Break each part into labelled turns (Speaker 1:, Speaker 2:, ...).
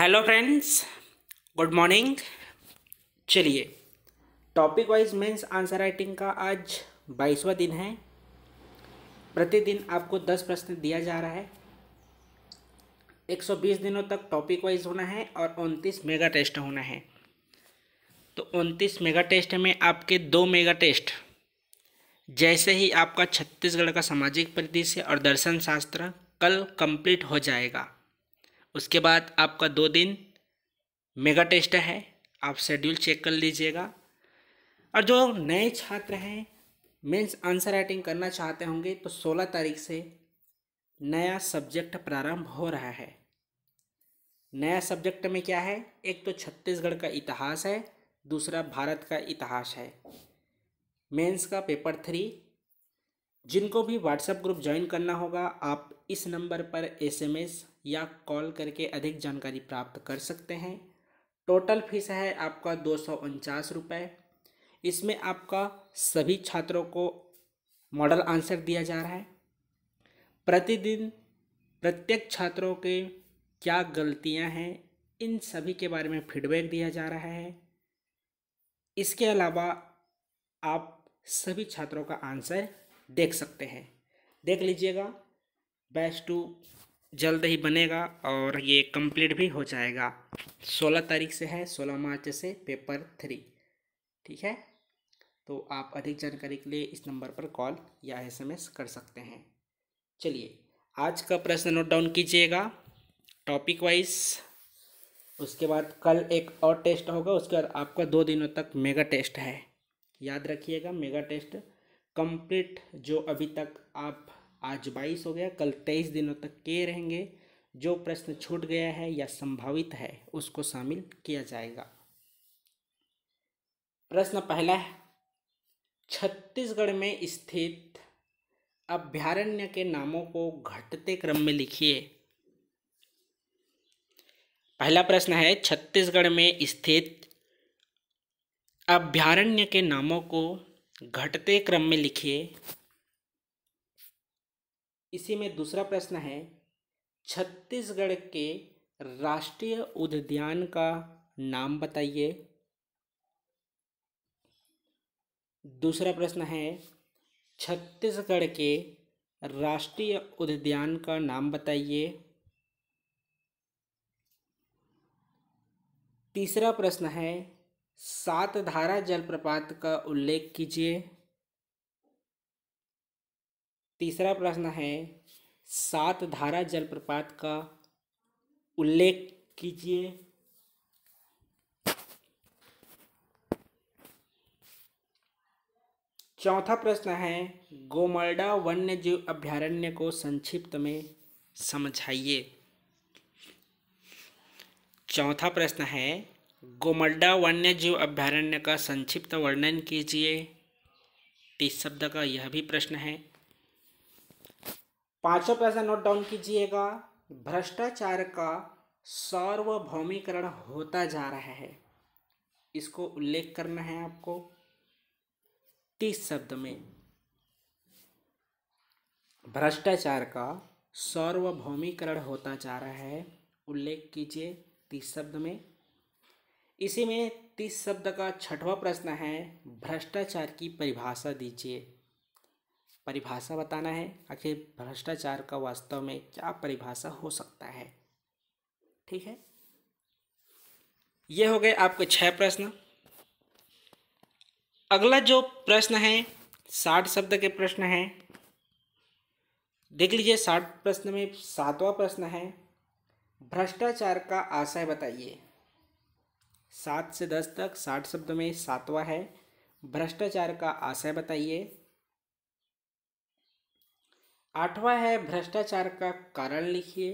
Speaker 1: Hello friends, good morning. चलिए, topic wise mains answer writing का आज 22वां दिन है। प्रतिदिन आपको 10 प्रश्न दिया जा रहा है। 120 दिनों तक टॉपिक वाइज होना है और 29 मेगा टेस्ट होना है। तो 29 मेगा टेस्ट में आपके 2 मेगा टेस्ट जैसे ही आपका छत्तीसगढ़ का सामाजिक परिदृश्य और दर्शन शास्त्र कल कंप्लीट हो जाएगा, उसके बाद आपका 2 दिन मेगा टेस्ट है। आप शेड्यूल चेक कर लीजिएगा। और जो नए छात्र हैं, मेंस आंसर राइटिंग करना चाहते होंगे, तो 16 तारीख से नया सब्जेक्ट प्रारंभ हो रहा है। नया सब्जेक्ट में क्या है? एक तो छत्तीसगढ़ का इतिहास है, दूसरा भारत का इतिहास है। मेंस का पेपर 3। जिनको भी व्हाट्सएप ग्रुप ज्वाइन करना होगा, आप इस नंबर पर एसएमएस या कॉल करके अधिक जानकारी प्राप्त कर सकते हैं। टोटल फीस है आपका 249 रुपये। इसमें आपका सभी छात्रों को मॉडल आंसर दिया जा रहा है। प्रतिदिन प्रत्येक छात्रों के क्या गलतियां हैं, इन सभी के बारे में फीडबैक दिया जा रहा है। इसके अलावा आप सभी छात्रों का आंसर देख सकते हैं। देख लीजिएगा। बैच 2 जल्द ही बनेगा और ये कंप्लीट भी हो जाएगा। 16 तारीख से है, 16 मार्च से पेपर 3। ठीक है, तो आप अधिक जानकारी के लिए इस नंबर पर कॉल या एसएमएस कर सकते हैं। चलिए, आज का प्रश्न नोट डाउन कीजिएगा टॉपिक वाइज। उसके बाद कल एक और टेस्ट होगा। उसके बाद आपका 2 दिनों तक मेगा टेस्ट है। याद रखिएगा, मेगा टेस्ट कंप्लीट जो अभी तक आप आज 22 हो गया, कल 23 दिनों तक के रहेंगे। जो प्रश्न छूट गया है या संभावित है, उसको शामिल किया जाएगा। प्रश्न पहला है, छत्तीसगढ़ में स्थित अभ्यारण्य के नामों को घटते क्रम में लिखिए। पहला प्रश्न है, छत्तीसगढ़ में स्थित अभ्यारण्य के नामों को घटते क्रम में लिखिए। इसी में दूसरा प्रश्न है, छत्तीसगढ़ के राष्ट्रीय उद्यान का नाम बताइए। दूसरा प्रश्न है, छत्तीसगढ़ के राष्ट्रीय उद्यान का नाम बताइए। तीसरा प्रश्न है, सातधारा जलप्रपात का उल्लेख कीजिए। तीसरा प्रश्न है, सातधारा जलप्रपात का उल्लेख कीजिए। चौथा प्रश्न है, गोमर्डा वन्यजीव अभयारण्य को संक्षिप्त में समझाइए। चौथा प्रश्न है, गोमर्डा वन्यजीव अभयारण्य का संक्षिप्त वर्णन कीजिए। 30 शब्द का यह भी प्रश्न है। पांचवा प्रश्न नोट डाउन कीजिएगा, भ्रष्टाचार का सार्वभौमिकरण होता जा रहा है, इसको उल्लेख करना है आपको 30 शब्द में। भ्रष्टाचार का सार्वभौमिकरण होता जा रहा है, उल्लेख कीजिए 30 शब्द में। इसी में 30 शब्द का छठवां प्रश्न है, भ्रष्टाचार की परिभाषा दीजिए। परिभाषा बताना है, आखिर भ्रष्टाचार का वास्तव में क्या परिभाषा हो सकता है। ठीक है, ये हो गए आपके 6 प्रश्न। अगला जो प्रश्न है 60 शब्द के प्रश्न है। देख लीजिए, 60 प्रश्न में 7वां प्रश्न है, भ्रष्टाचार का आशय बताइए। 7 से 10 तक 60 शब्द में 7वां है, भ्रष्टाचार का आशय बताइए। 8वां है, भ्रष्टाचार का कारण लिखिए।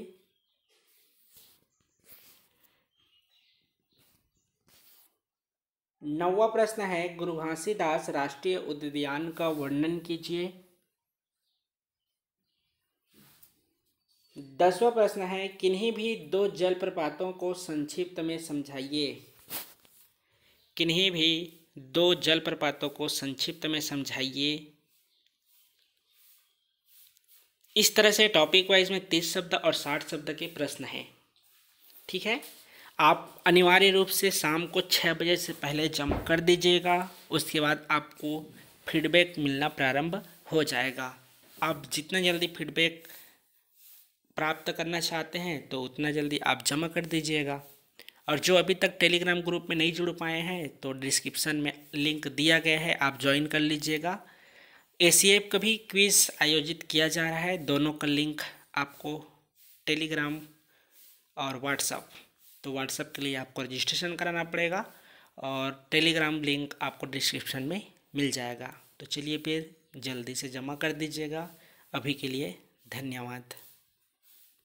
Speaker 1: 9वां प्रश्न है, गुरु घासीदास राष्ट्रीय उद्यान का वर्णन कीजिए। 10वां प्रश्न है, किन्हीं भी 2 जलप्रपातों को संक्षिप्त में समझाइए। किन्हीं भी 2 जलप्रपातों को संक्षिप्त में समझाइए। इस तरह से टॉपिक वाइज में 30 शब्द और 60 शब्द के प्रश्न हैं। ठीक है, आप अनिवार्य रूप से शाम को 6 बजे से पहले जमा कर दीजिएगा। उसके बाद आपको फीडबैक मिलना प्रारंभ हो जाएगा। आप जितना जल्दी फीडबैक प्राप्त करना चाहते हैं तो उतना जल्दी आप जमा कर दीजिएगा। और जो अभी तक टेलीग्राम ग्रुप में नहीं जुड़ पाए हैं तो डिस्क्रिप्शन में लिंक दिया गया है, आप ज्वाइन कर लीजिएगा। ACF का भी क्विज़ आयोजित किया जा रहा है, दोनों का लिंक आपको टेलीग्राम और व्हाट्सअप, तो व्हाट्सअप के लिए आपको रजिस्ट्रेशन कराना पड़ेगा और टेलीग्राम लिंक आपको डिस्क्रिप्शन में मिल जाएगा। तो चलिए फिर जल्दी से जमा कर दीजिएगा। अभी के लिए धन्यवाद।